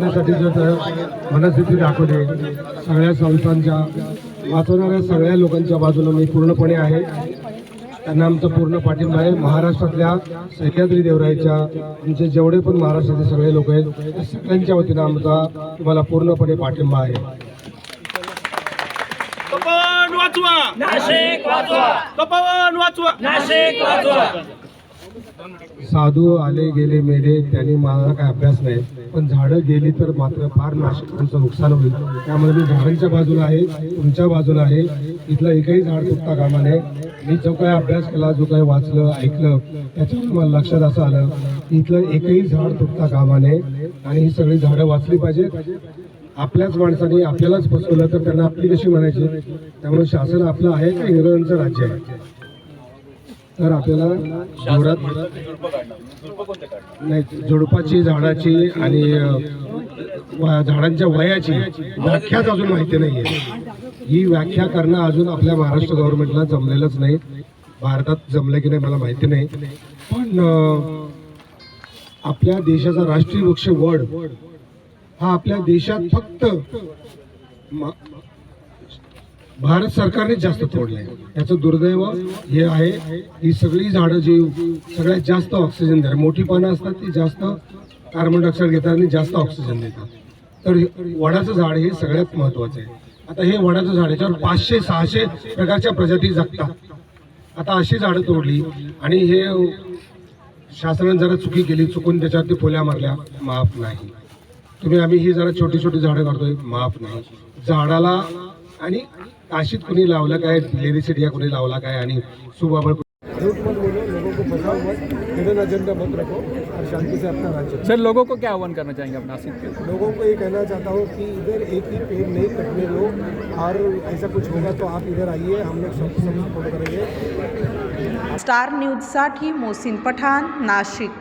वाचवण्यासाठी जर मनस्थिती दाखवली सगळ्या संस्थांच्या वाचवणाऱ्या सगळ्या लोकांच्या बाजूने मी पूर्णपणे आहे. त्यांना आमचा पूर्ण पाठिंबा आहे. महाराष्ट्रातल्या सह्याद्री देवराईच्या आमचे जेवढे पण महाराष्ट्रातले सगळे लोक आहेत त्या सगळ्यांच्या वतीनं आमचा तुम्हाला पूर्णपणे पाठिंबा आहे. तपोवन वाचवा नाशिक, वाचवा तपोवन वाचवा नाशिक, वाचवा. साधू आले गेले मेले त्यांनी मला काय अभ्यास नाही, पण झाडं गेली तर मात्र फार नाशिकांचं नुकसान होईल. त्यामुळे मी झाडांच्या बाजूला आहे, तुमच्या बाजूला आहे. इथलं एकही झाड तुटता कामा नये. मी जो काही अभ्यास केला, जो काही वाचलं ऐकलं त्याच्यावर मला लक्षात असं आलं की इथलं एकही झाड तुटता कामा नये आणि ही सगळी झाडं वाचली पाहिजेत. आपल्याच माणसाने आपल्यालाच फसवलं तर त्यांना आपली कशी म्हणायची. त्यामुळे शासन आपलं आहे का इंग्रजांचं राज्य आहे. तर आपल्याला नाही झुडपाची झाडाची आणि झाडांच्या वयाची व्याख्याच अजून माहिती नाहीये. ही व्याख्या करणं अजून आपल्या महाराष्ट्र गव्हर्नमेंटला जमलेलंच नाही. भारतात जमलं की नाही मला माहिती नाही, पण आपल्या देशाचा राष्ट्रीय वृक्ष वड हा आपल्या देशात फक्त भारत सरकारने जास्त तोडलंय. याचं दुर्दैव हे आहे. ही सगळी झाडं जी सगळ्यात जास्त ऑक्सिजन देतात, मोठी पानं असतात ती जास्त कार्बन डायऑक्साईड घेतात आणि जास्त ऑक्सिजन देतात. तर वडाचं झाड हे सगळ्यात महत्वाचं आहे. आता हे वडाचं झाड याच्यावर 500-600 प्रकारच्या प्रजाती जगतात. आता अशी झाडं तोडली आणि हे शासनाने जरा चुकी केली, चुकून त्याच्यावरती पोल्या मारल्या, माफ नाही. तुम्ही आम्ही ही जरा छोटी छोटी झाडं काढतोय, माफ नाही. झाडाला आणि काशीत कुणी लावलं काय, लेरीसिडिया कुणी लावला काय आणि सुबाबळ झूठ मत बोलो, लोगों को फंसाओ मत, हिडन एजेंडा मत रखो और शांति से अपना राज्य। सर लोगों को क्या आह्वान करना चाहेंगे आप नासिक के? लोगों को ये कहना चाहता हूँ कि इधर एक ही पेड़ नहीं कटने दो और ऐसा कुछ होगा तो आप इधर आइए, हम लोग सब सपोर्ट करेंगे. स्टार न्यूजसाठी मोहसिन पठाण, नाशिक.